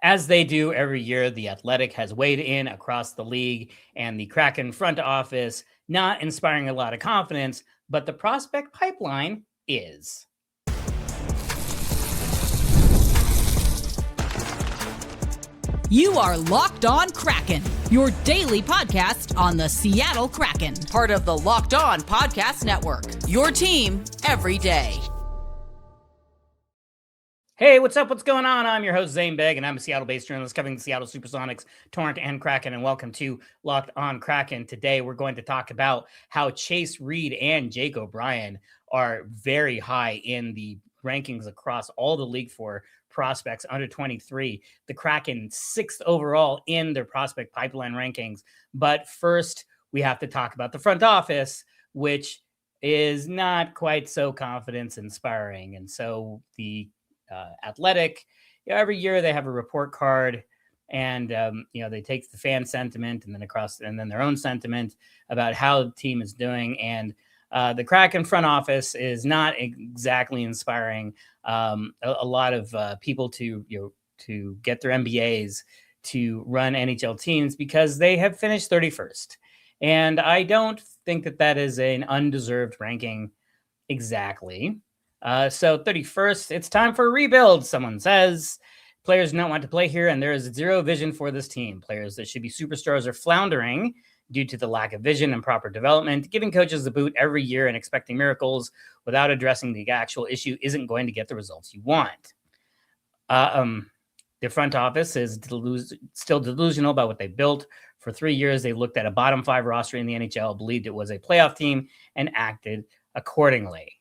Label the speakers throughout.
Speaker 1: As they do every year, The Athletic has weighed in across the league, and the Kraken front office not inspiring a lot of confidence, but the prospect pipeline is.
Speaker 2: You are Locked On Kraken, your daily podcast on the Seattle Kraken, part of the Locked On Podcast Network, your team every day.
Speaker 1: Hey, what's up? What's going on? I'm your host, Zane Begg, and I'm a Seattle-based journalist covering the Seattle Supersonics, Torrent, and Kraken, and welcome to Locked On Kraken. Today, we're going to talk about how Chase Reed and Jake O'Brien are very high in the rankings across all the league for prospects under 23. The Kraken 6th overall in their prospect pipeline rankings. But first, we have to talk about the front office, which is not quite so confidence-inspiring. And so the Athletic, every year they have a report card, and they take the fan sentiment and then their own sentiment about how the team is doing. And the Kraken front office is not exactly inspiring a lot of people to get their MBAs to run NHL teams because they have finished 31st. And I don't think that is an undeserved ranking exactly. So 31st, it's time for a rebuild, someone says. Players don't want to play here, and there is zero vision for this team. Players that should be superstars are floundering due to the lack of vision and proper development. Giving coaches the boot every year and expecting miracles without addressing the actual issue isn't going to get the results you want. The front office is still delusional about what they built. For 3 years, they looked at a bottom 5 roster in the NHL, believed it was a playoff team, and acted accordingly.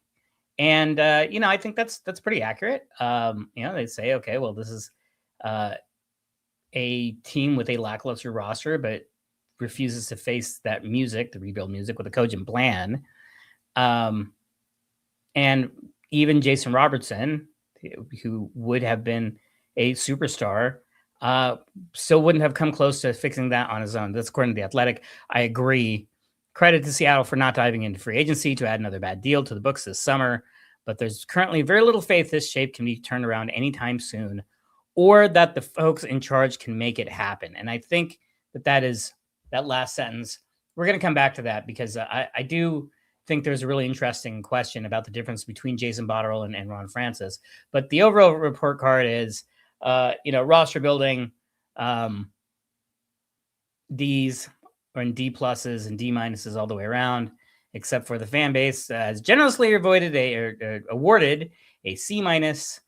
Speaker 1: And, I think that's pretty accurate. They say, okay, well, this is a team with a lackluster roster, but refuses to face that music, the rebuild music, with a cogent plan. And even Jason Robertson, who would have been a superstar, still wouldn't have come close to fixing that on his own. That's according to The Athletic. I agree. Credit to Seattle for not diving into free agency to add another bad deal to the books this summer. But there's currently very little faith this shape can be turned around anytime soon, or that the folks in charge can make it happen. And I think that last sentence, we're going to come back to that because I do think there's a really interesting question about the difference between Jason Botterill and Ron Francis. But the overall report card is, roster building, D's or in D pluses and D minuses all the way around, except for the fan base has generously awarded a C minus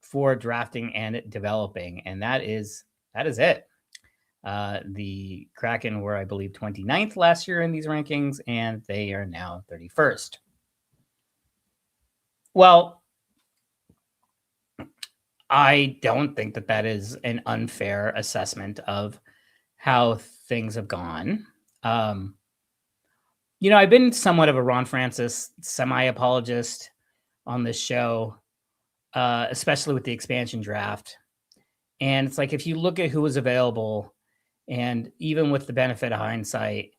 Speaker 1: for drafting and developing. And that is it. The Kraken were, I believe, 29th last year in these rankings, and they are now 31st. Well, I don't think that is an unfair assessment of how things have gone. I've been somewhat of a Ron Francis semi-apologist on this show, especially with the expansion draft. And it's like, if you look at who was available, and even with the benefit of hindsight,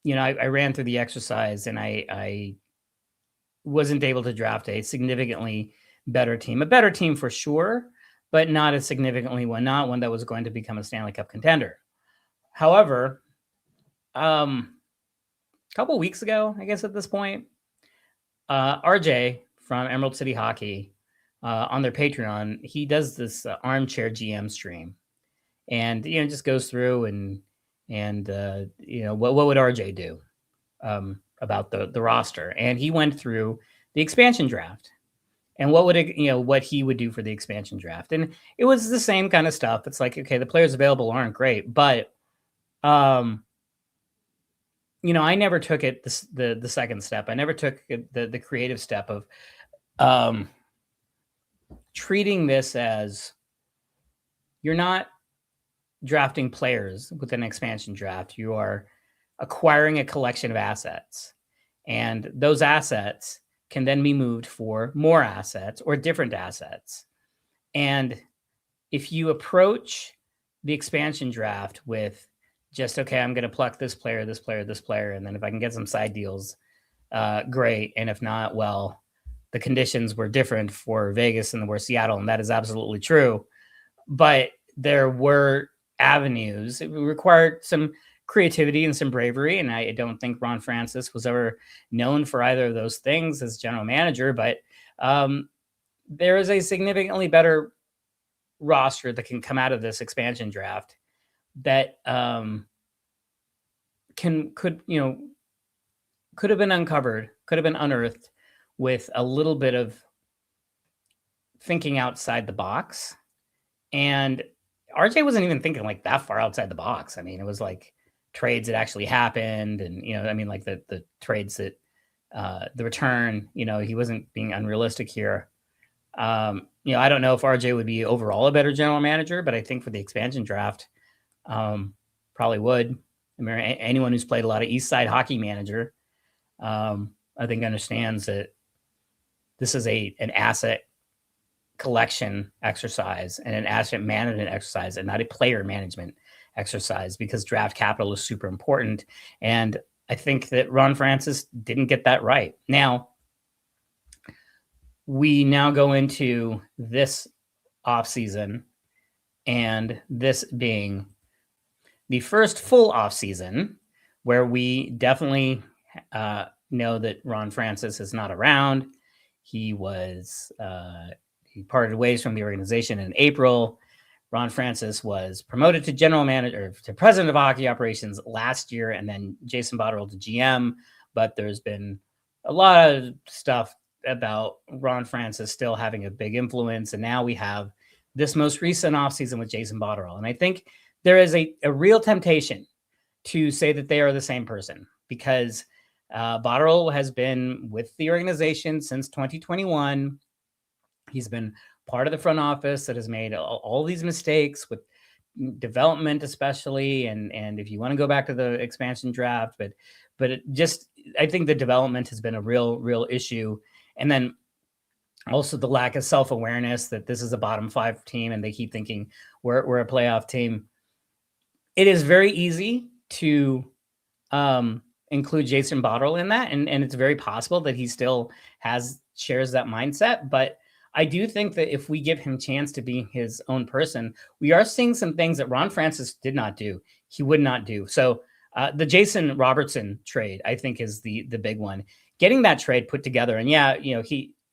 Speaker 1: I ran through the exercise and I wasn't able to draft a significantly better team. A better team for sure, but not a significantly one, not one that was going to become a Stanley Cup contender. However, a couple of weeks ago, I guess at this point, RJ from Emerald City Hockey on their Patreon, he does this armchair GM stream, and just goes through and what would RJ do about the roster, and he went through the expansion draft and what he would do for the expansion draft, and it was the same kind of stuff. It's like, okay, the players available aren't great, but I never took it the second step. I never took the creative step of treating this as, you're not drafting players with an expansion draft. You are acquiring a collection of assets, and those assets can then be moved for more assets or different assets. And if you approach the expansion draft with just, okay, I'm going to pluck this player, this player, this player, and then if I can get some side deals, great. And if not, well, the conditions were different for Vegas than they were Seattle, and that is absolutely true. But there were avenues. It required some creativity and some bravery. And I don't think Ron Francis was ever known for either of those things as general manager, but there is a significantly better roster that can come out of this expansion draft that could have been uncovered, could have been unearthed with a little bit of thinking outside the box. And RJ wasn't even thinking like that far outside the box. I mean, it was like trades that actually happened, and like the trades that the return. He wasn't being unrealistic here. I don't know if RJ would be overall a better general manager, but I think for the expansion draft, probably would. I mean, anyone who's played a lot of East Side Hockey Manager, I think understands that this is an asset collection exercise and an asset management exercise, and not a player management exercise, because draft capital is super important. And I think that Ron Francis didn't get that right. Now, we now go into this offseason, and this being the first full offseason where we definitely know that Ron Francis is not around. He parted ways from the organization in April. Ron Francis was promoted to general manager, to president of hockey operations last year, and then Jason Botterill to GM. But there's been a lot of stuff about Ron Francis still having a big influence. And now we have this most recent offseason with Jason Botterill. And I think there is a real temptation to say that they are the same person, because Botterill has been with the organization since 2021. He's been part of the front office that has made all these mistakes with development, especially. And if you want to go back to the expansion draft, but I think the development has been a real issue. And then also the lack of self-awareness that this is a bottom 5 team and they keep thinking we're a playoff team. It is very easy to include Jason Botterill in that. And it's very possible that he still shares that mindset. But I do think that if we give him a chance to be his own person, we are seeing some things that Ron Francis did not do. He would not do. So the Jason Robertson trade, I think, is the big one. Getting that trade put together, and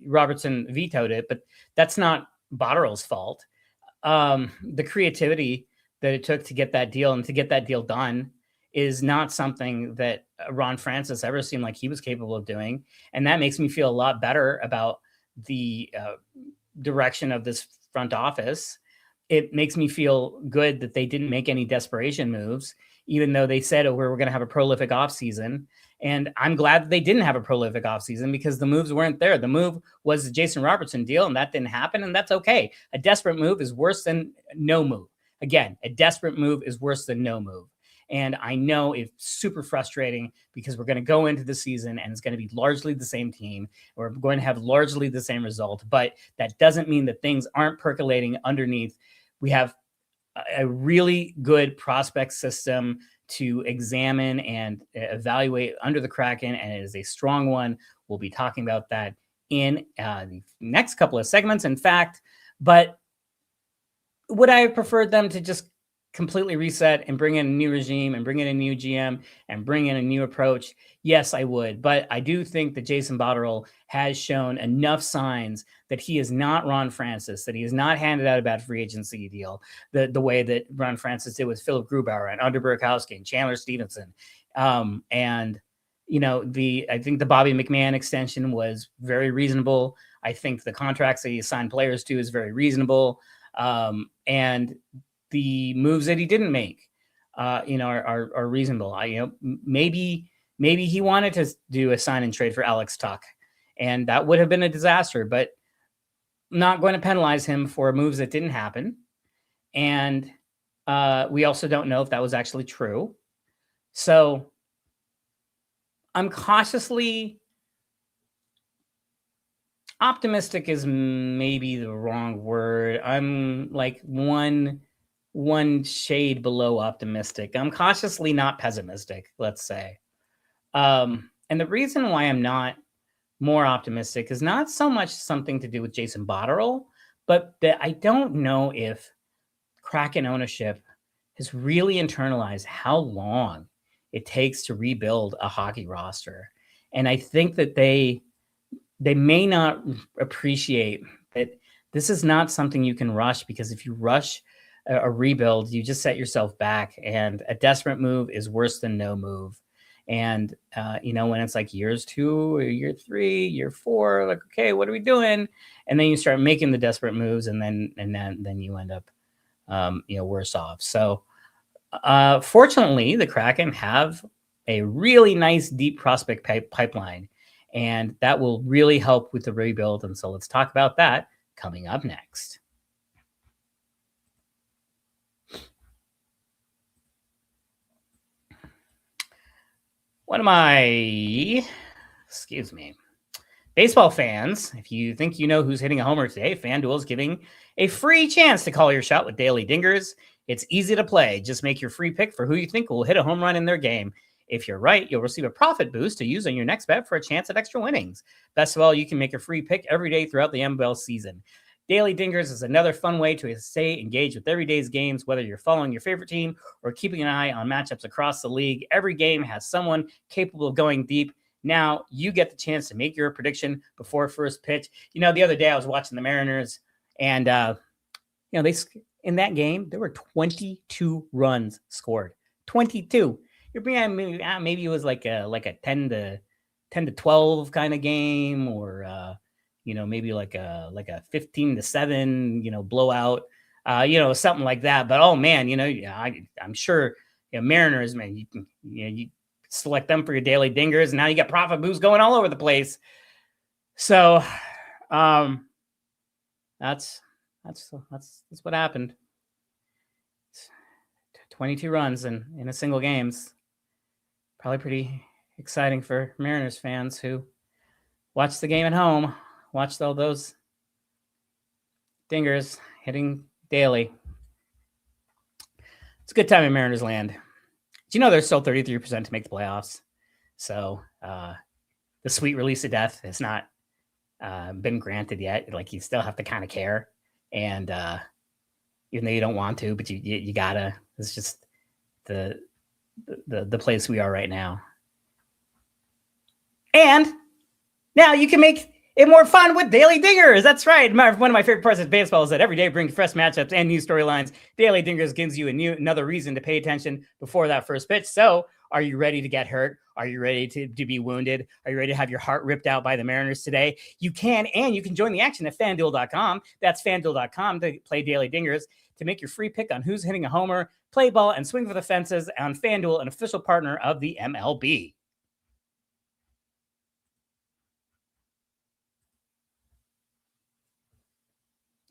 Speaker 1: Robertson vetoed it, but that's not Botterill's fault. The creativity that it took to get that deal and to get that deal done is not something that Ron Francis ever seemed like he was capable of doing. And that makes me feel a lot better about the direction of this front office. It makes me feel good that they didn't make any desperation moves, even though they said, we're going to have a prolific offseason. And I'm glad that they didn't have a prolific offseason, because the moves weren't there. The move was the Jason Robertson deal, and that didn't happen, and that's okay. A desperate move is worse than no move. Again, a desperate move is worse than no move. And I know it's super frustrating, because we're going to go into the season and it's going to be largely the same team. We're going to have largely the same result, but that doesn't mean that things aren't percolating underneath. We have a really good prospect system to examine and evaluate under the Kraken, and it is a strong one. We'll be talking about that in the next couple of segments, in fact. But would I have preferred them to just completely reset and bring in a new regime and bring in a new GM and bring in a new approach? Yes, I would. But I do think that Jason Botterill has shown enough signs that he is not Ron Francis, that he has not handed out a bad free agency deal the way that Ron Francis did with Philip Grubauer and Under Burakovsky and Chandler Stevenson. I think the Bobby McMahon extension was very reasonable. I think the contracts that he assigned players to is very reasonable. And the moves that he didn't make, are reasonable. Maybe he wanted to do a sign and trade for Alex Tuch, and that would have been a disaster, but not going to penalize him for moves that didn't happen. And we also don't know if that was actually true. So I'm cautiously optimistic, is maybe the wrong word. I'm like one shade below optimistic. I'm cautiously not pessimistic, let's say. And the reason why I'm not more optimistic is not so much something to do with Jason Botterill, but that I don't know if Kraken ownership has really internalized how long it takes to rebuild a hockey roster. And I think that they may not appreciate that this is not something you can rush, because if you rush a rebuild, you just set yourself back, and a desperate move is worse than no move. And when it's like years 2 or year 3, year 4, like, okay, what are we doing? And then you start making the desperate moves, and then you end up worse off. So fortunately, the Kraken have a really nice deep prospect pipeline, and that will really help with the rebuild. And so let's talk about that coming up next. Baseball fans, if you think you know who's hitting a homer today, FanDuel is giving a free chance to call your shot with daily dingers. It's easy to play. Just make your free pick for who you think will hit a home run in their game. If you're right, you'll receive a profit boost to use on your next bet for a chance at extra winnings. Best of all, you can make a free pick every day throughout the MLB season. Daily Dingers is another fun way to stay engaged with every day's games, whether you're following your favorite team or keeping an eye on matchups across the league. Every game has someone capable of going deep. Now you get the chance to make your prediction before first pitch. The other day I was watching the Mariners, and they in that game there were 22 runs scored. 22. You're bringing maybe it was like a 10 to 12 kind of game, or maybe like a 15-7, blowout, something like that. But oh man, I'm sure Mariners, man, you select them for your daily dingers, and now you got profit boosts going all over the place. So that's what happened. 22 runs in a single game's probably pretty exciting for Mariners fans who watched the game at home, watched all those dingers hitting daily. It's a good time in Mariners land. Do you know there's still 33% to make the playoffs? So the sweet release of death has not been granted yet. Like, you still have to kind of care, and even though you don't want to, but you gotta. It's just the place we are right now. And now you can make it more fun with Daily Dingers. That's right. One of my favorite parts of baseball is that every day brings fresh matchups and new storylines. Daily Dingers gives you another reason to pay attention before that first pitch. So, are you ready to get hurt? Are you ready to be wounded? Are you ready to have your heart ripped out by the Mariners today? You can join the action at FanDuel.com. That's FanDuel.com to play Daily Dingers, to make your free pick on who's hitting a homer, play ball, and swing for the fences on FanDuel, an official partner of the MLB.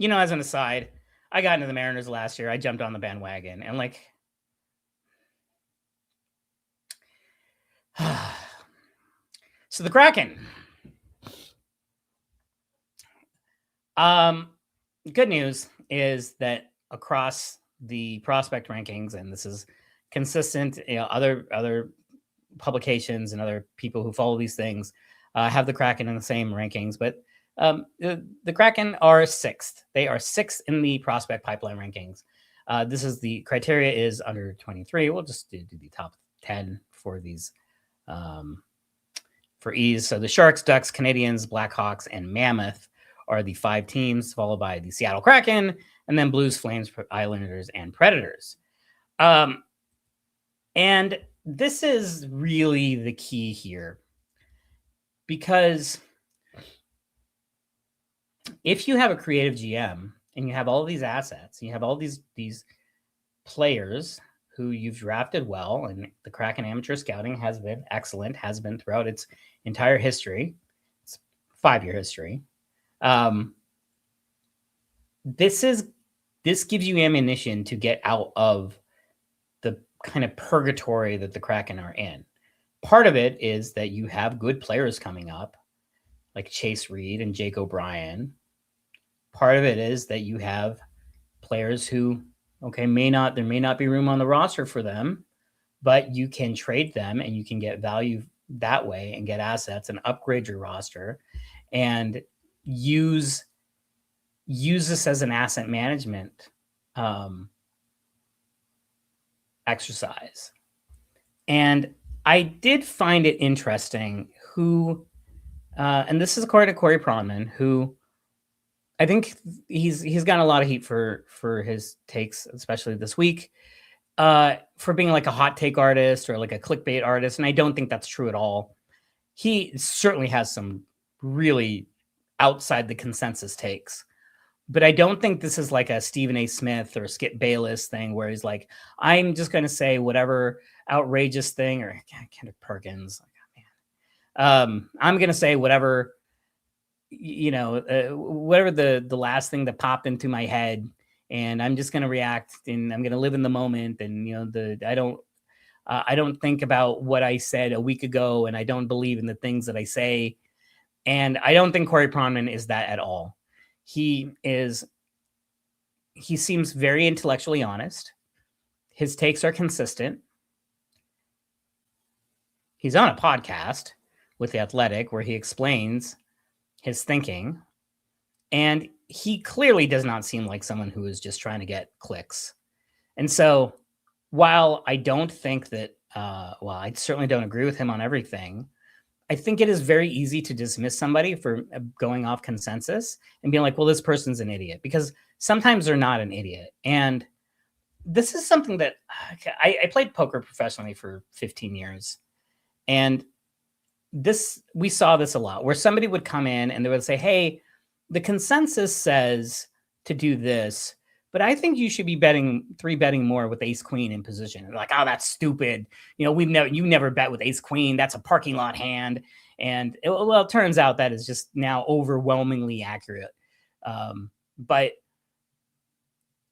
Speaker 1: As an aside, I got into the Mariners last year. I jumped on the bandwagon, and so the Kraken. Good news is that across the prospect rankings, and this is consistent, other publications and other people who follow these things have the Kraken in the same rankings, but the Kraken are 6th. They are 6th in the prospect pipeline rankings. This is the criteria is under 23. We'll just do the top 10 for these for ease. So the Sharks, Ducks, Canadians, Blackhawks, and Mammoth are the 5 teams, followed by the Seattle Kraken, and then Blues, Flames, Islanders, and Predators. And this is really the key here, because if you have a creative GM and you have all these assets, and you have all these players who you've drafted well, and the Kraken amateur scouting has been excellent, has been throughout its entire history. It's 5-year history. This gives you ammunition to get out of the kind of purgatory that the Kraken are in. Part of it is that you have good players coming up, like Chase Reed and Jake O'Brien. Part of it is that you have players who, there may not be room on the roster for them, but you can trade them and you can get value that way and get assets and upgrade your roster and use this as an asset management exercise. And I did find it interesting who, and this is according to Corey Pronman, who I think he's gotten a lot of heat for his takes, especially this week, for being like a hot take artist or like a clickbait artist. And I don't think that's true at all. He certainly has some really outside the consensus takes, but I don't think this is like a Stephen A. Smith or Skip Bayless thing where he's like, I'm just going to say whatever outrageous thing, or Kenneth Perkins. I'm going to say whatever, whatever the last thing that popped into my head, and I'm just going to react, and I'm going to live in the moment. And, I don't think about what I said a week ago, and I don't believe in the things that I say. And I don't think Corey Pronman is that at all. He seems very intellectually honest. His takes are consistent. He's on a podcast with The Athletic where he explains his thinking. And he clearly does not seem like someone who is just trying to get clicks. And so while I don't think that, I certainly don't agree with him on everything, I think it is very easy to dismiss somebody for going off consensus and being like, well, this person's an idiot, because sometimes they're not an idiot. And this is something that I played poker professionally for 15 years. And we saw this a lot where somebody would come in and they would say, hey, the consensus says to do this, but I think you should be three betting more with ace queen in position. And like, oh, that's stupid. You never bet with ace queen. That's a parking lot hand. And it turns out that is just now overwhelmingly accurate. But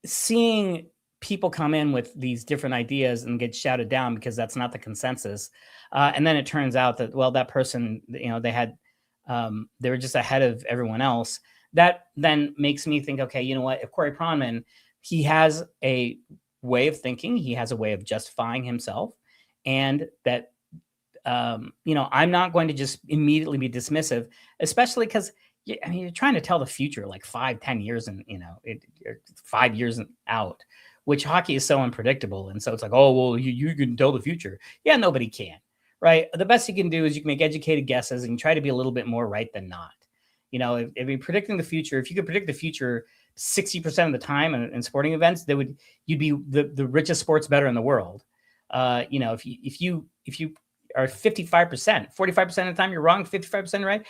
Speaker 1: seeing people come in with these different ideas and get shouted down because that's not the consensus. And then it turns out that, well, that person, they were just ahead of everyone else. That then makes me think, okay, you know what? If Corey Pronman, he has a way of thinking, he has a way of justifying himself, and that, I'm not going to just immediately be dismissive, especially because, you're trying to tell the future like 5-10 years and, 5 years out, which hockey is so unpredictable. And so it's like, oh, well, you can tell the future. Yeah, nobody can, right? The best you can do is you can make educated guesses and try to be a little bit more right than not. If you're predicting the future, if you could predict the future 60% of the time in sporting events, you'd be the richest sports bettor in the world. If you are 55%, 45% of the time you're wrong, 55% right,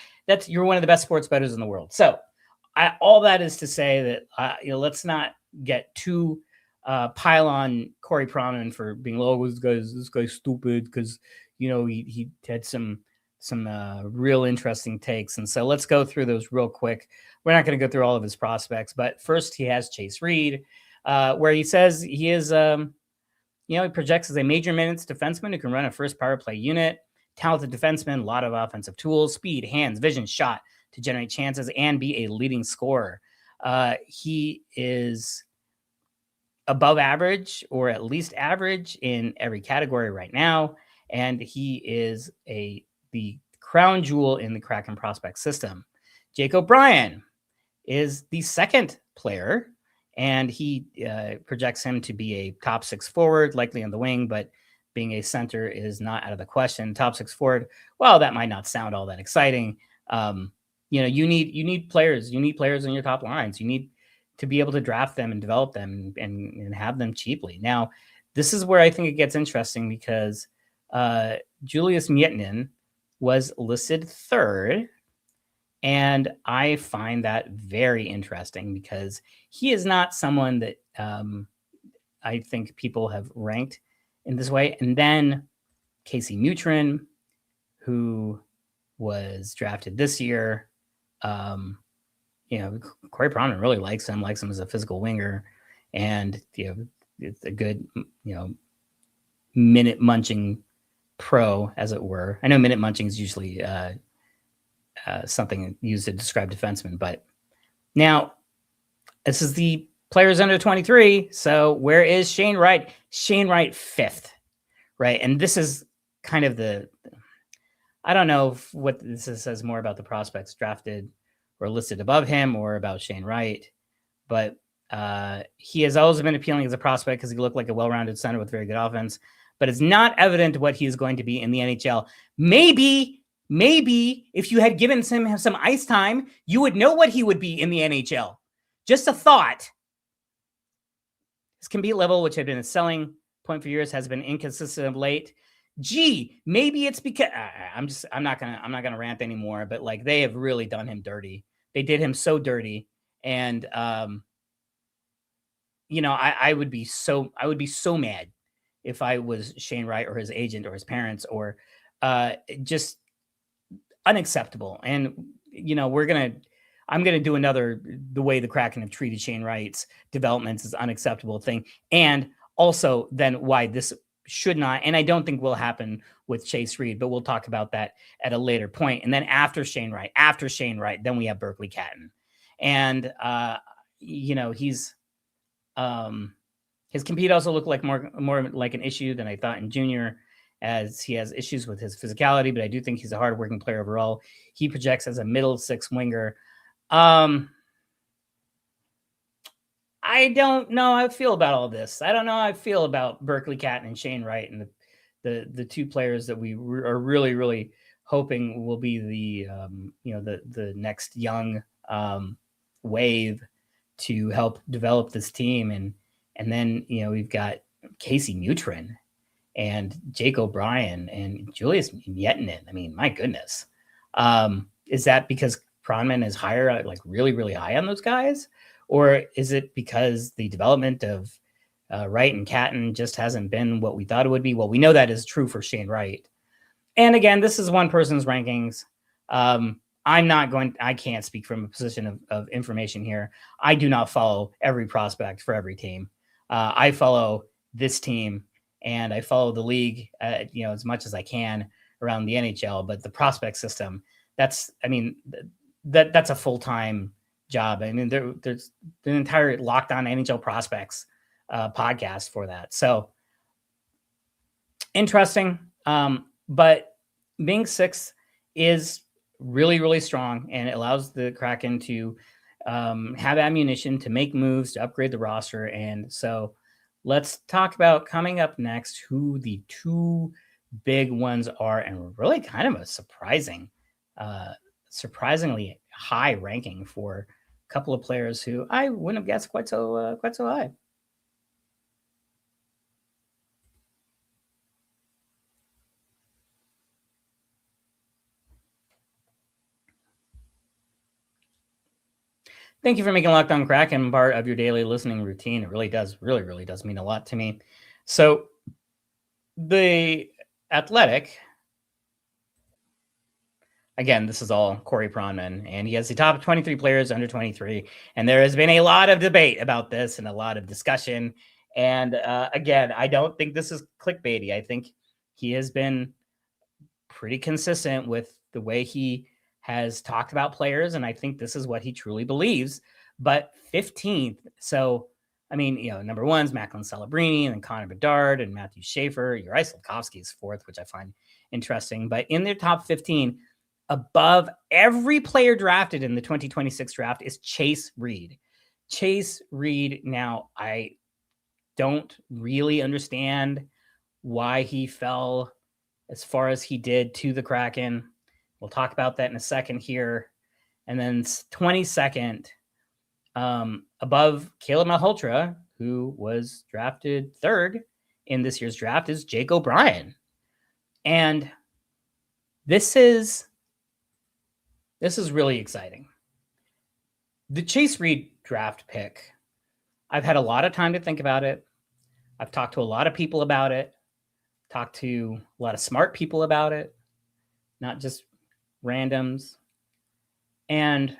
Speaker 1: you're one of the best sports bettors in the world. So all that is to say that, let's not get too pile on Corey Pronman for being, oh, this guy's stupid because, he had some real interesting takes. And so let's go through those real quick. We're not going to go through all of his prospects, but first he has Chase Reed, where he says he is, he projects as a major minutes defenseman who can run a first power play unit, talented defenseman, a lot of offensive tools, speed, hands, vision, shot to generate chances and be a leading scorer. He is above average or at least average in every category right now. And he is the crown jewel in the Kraken prospect system. Jake O'Brien is the second player, and he projects him to be a top 6 forward, likely on the wing, but being a center is not out of the question. Top 6 forward, well, that might not sound all that exciting. You need players. You need players in your top lines. You need to be able to draft them and develop them and have them cheaply. Now, this is where I think it gets interesting because Julius Mietinen was listed 3rd. And I find that very interesting because he is not someone that I think people have ranked in this way. And then Casey Mutrin, who was drafted this year, Corey Pronman really likes him as a physical winger, and it's a good minute munching pro, as it were. I know minute munching is usually something used to describe defensemen, but now this is the players under 23. So where is Shane Wright? Shane Wright 5th, right? And this is kind of I don't know what this says more about the prospects drafted or listed above him or about Shane Wright, but He has always been appealing as a prospect because he looked like a well-rounded center with very good offense, but it's not evident what he is going to be in the NHL. Maybe if you had given him some ice time, you would know what he would be in the NHL. Just a thought. His compete level, which had been a selling point for years, has been inconsistent of late. Gee, maybe it's because I'm not gonna rant anymore, but like they have really done him dirty. They did him so dirty. And I would be so mad if I was Shane Wright or his agent or his parents, or just unacceptable. And I'm gonna do another the way the Kraken have treated Shane Wright's developments is unacceptable thing, and also then why this should not, and I don't think will happen with Chase Reed, but we'll talk about that at a later point. And then after Shane Wright, then we have Berkeley Catton, and he's his compete also looked like more like an issue than I thought in junior, as he has issues with his physicality, but I do think he's a hardworking player overall. He projects as a middle six winger. I don't know how I feel about all this. I don't know how I feel about Berkeley Catton and Shane Wright, and the two players that we are really, really hoping will be the next young wave to help develop this team. And then, we've got Casey Mutrin and Jake O'Brien and Julius Mietinen. I mean, my goodness. Is that because Kronman is higher, like really, really high on those guys? Or is it because the development of Wright and Catton just hasn't been what we thought it would be? Well, we know that is true for Shane Wright. And again, this is one person's rankings. I can't speak from a position of information here. I do not follow every prospect for every team. I follow this team and I follow the league, as much as I can around the NHL, but the prospect system, that's a full-time job. I mean, there's an entire Locked On NHL Prospects podcast for that. So interesting. But being sixth is really, really strong, and it allows the Kraken to have ammunition to make moves to upgrade the roster. And so let's talk about coming up next who the two big ones are, and really kind of a surprisingly high ranking for a couple of players who I wouldn't have guessed quite so high. Thank you for making Locked On Kraken part of your daily listening routine. It really does mean a lot to me. So the Athletic, again, this is all Corey Pronman, and he has the top 23 players under 23. And there has been a lot of debate about this and a lot of discussion. And again, I don't think this is clickbaity. I think he has been pretty consistent with the way he has talked about players, and I think this is what he truly believes. But 15th, so I mean, number one is Macklin Celebrini, and then Connor Bedard and Matthew Schaefer. Juraj Slafkovsky is fourth, which I find interesting. But in their top 15, above every player drafted in the 2026 draft, is Chase Reed. Chase Reed, now I don't really understand why he fell as far as he did to the Kraken. We'll talk about that in a second here. And then 22nd, above Caleb Malhotra, who was drafted third in this year's draft, is Jake O'Brien. And this is really exciting. The Chase Reed draft pick, I've had a lot of time to think about it. I've talked to a lot of people about it, talked to a lot of smart people about it, not just randoms. And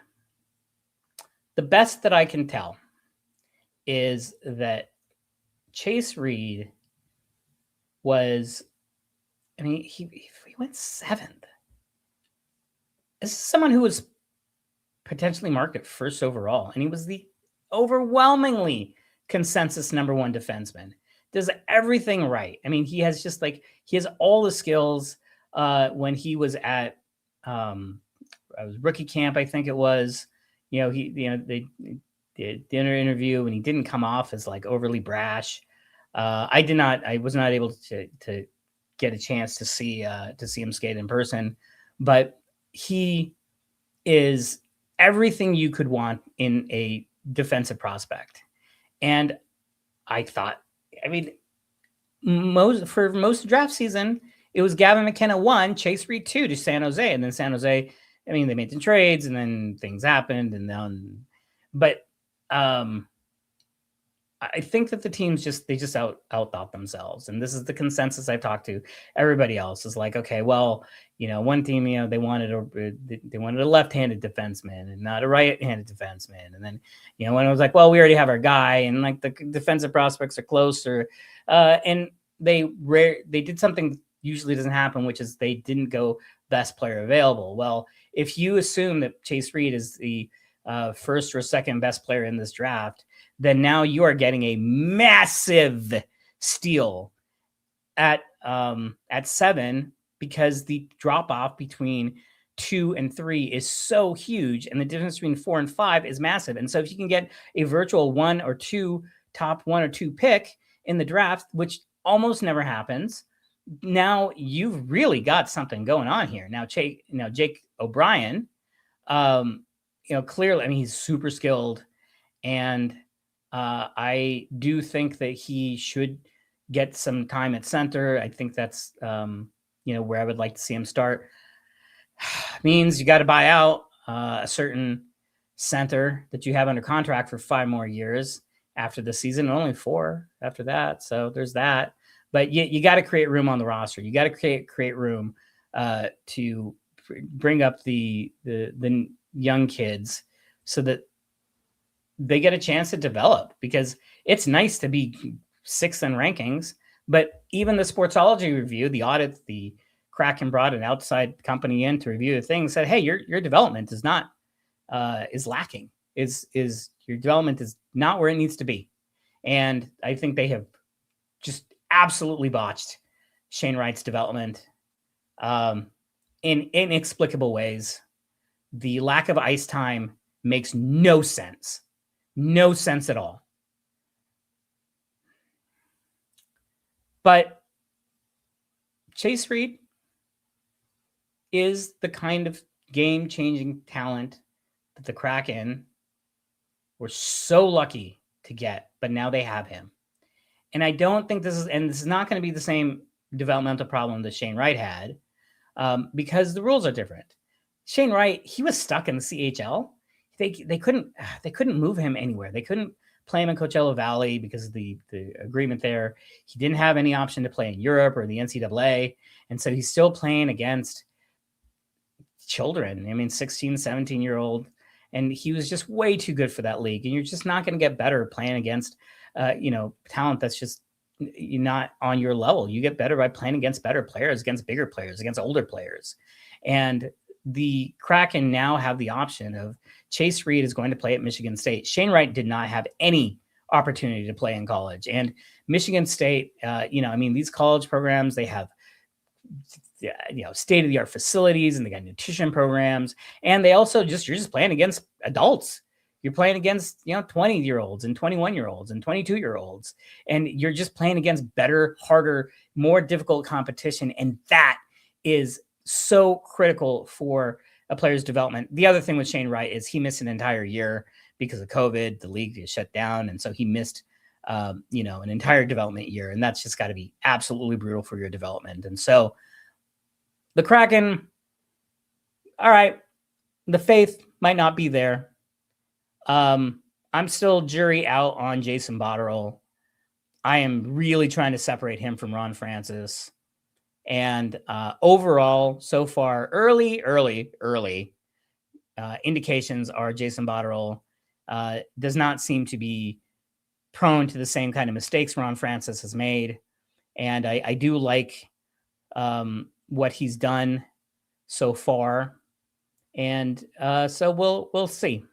Speaker 1: the best that I can tell is that Chase Reed was, he went seventh. This is someone who was potentially marked at first overall, and he was the overwhelmingly consensus number one defenseman. Does everything right. I mean, he has all the skills. When he was at I was rookie camp, I think it was, they dinner interview, and he didn't come off as like overly brash. I was not able to get a chance to see him skate in person, but he is everything you could want in a defensive prospect. And I thought, I mean, most of draft season, it was Gavin McKenna 1, Chase Reed 2 to San Jose. And then San Jose, I mean, they made some trades and then things happened. And then, but I think that the teams they just outthought themselves. And this is the consensus I've talked to. Everybody else is like, okay, well, one team, they wanted a left-handed defenseman and not a right-handed defenseman. And then, when it was like, well, we already have our guy, and like the defensive prospects are closer, and they did something usually doesn't happen, which is they didn't go best player available. Well, if you assume that Chase Reed is the first or second best player in this draft, then now you are getting a massive steal at 7, because the drop off between 2 and 3 is so huge, and the difference between 4 and 5 is massive. And so if you can get a virtual top 1 or 2 pick in the draft, which almost never happens, now you've really got something going on here. Now, Jake O'Brien, clearly, I mean, he's super skilled, and I do think that he should get some time at center. I think that's, where I would like to see him start. Means you got to buy out a certain center that you have under contract for 5 more years after the season, and only 4 after that. So there's that. But you got to create room on the roster. You got to create room to bring up the young kids so that they get a chance to develop, because it's nice to be 6th in rankings, but even the Sportsology review, the audit, the Kraken brought an outside company in to review the thing, said, hey, your development is not is lacking. Is your development is not where it needs to be. And I think they have just absolutely botched Shane Wright's development in inexplicable ways. The lack of ice time makes no sense. No sense at all. But Chase Reed is the kind of game-changing talent that the Kraken were so lucky to get, but now they have him. And I don't think this is not going to be the same developmental problem that Shane Wright had, because the rules are different. Shane Wright, he was stuck in the CHL. They couldn't move him anywhere. They couldn't play him in Coachella Valley because of the agreement there. He didn't have any option to play in Europe or the NCAA. And so he's still playing against children. I mean, 16, 17-year-old. And he was just way too good for that league. And you're just not going to get better playing against, talent that's just not on your level. You get better by playing against better players, against bigger players, against older players. And the Kraken now have the option of Chase Reed is going to play at Michigan State. Shane Wright did not have any opportunity to play in college. And Michigan State, these college programs, they have, state-of-the-art facilities, and they got nutrition programs. And they also you're just playing against adults. You're playing against, 20-year-olds and 21-year-olds and 22-year-olds. And you're just playing against better, harder, more difficult competition. And that is so critical for a player's development. The other thing with Shane Wright is he missed an entire year because of COVID. The league is shut down. And so he missed, an entire development year. And that's just got to be absolutely brutal for your development. And so the Kraken, all right, the faith might not be there. I'm still jury out on Jason Botterill. I am really trying to separate him from Ron Francis. And overall, so far, early indications are Jason Botterill does not seem to be prone to the same kind of mistakes Ron Francis has made. And I do like what he's done so far. And so we'll see.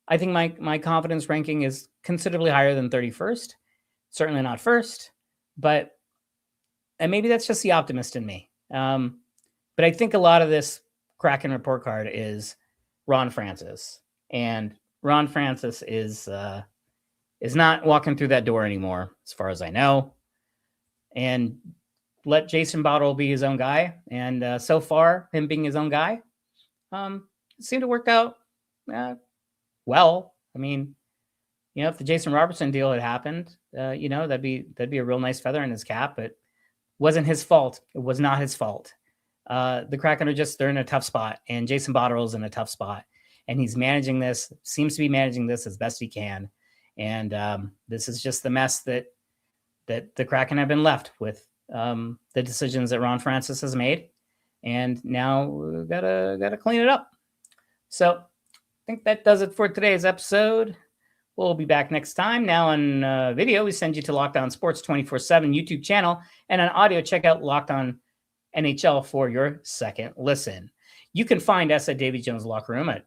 Speaker 1: I think my confidence ranking is considerably higher than 31st. Certainly not first, and maybe that's just the optimist in me. But I think a lot of this Kraken report card is Ron Francis. And Ron Francis is not walking through that door anymore, as far as I know. And let Jason Botterill be his own guy. And so far, him being his own guy, seemed to work out well. I mean, if the Jason Robertson deal had happened, that'd be a real nice feather in his cap. But wasn't his fault. It was not his fault. The Kraken they're in a tough spot, and Jason Botterill's in a tough spot, and he's seems to be managing this as best he can. And this is just the mess that the Kraken have been left with, the decisions that Ron Francis has made, and now we gotta clean it up. So I think that does it for today's episode. We'll be back next time. Now on video, we send you to Locked On Sports 24/7 YouTube channel, and on audio, check out Locked On NHL for your second listen. You can find us at Davy Jones Locker Room at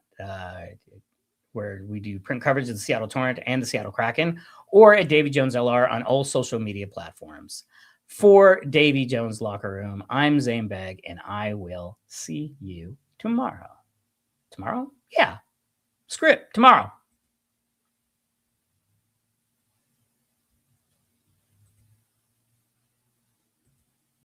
Speaker 1: where we do print coverage of the Seattle Torrent and the Seattle Kraken, or at Davy Jones LR on all social media platforms. For Davy Jones Locker Room, I'm Zane Begg, and I will see you tomorrow. Tomorrow? Yeah. Screw it. Tomorrow.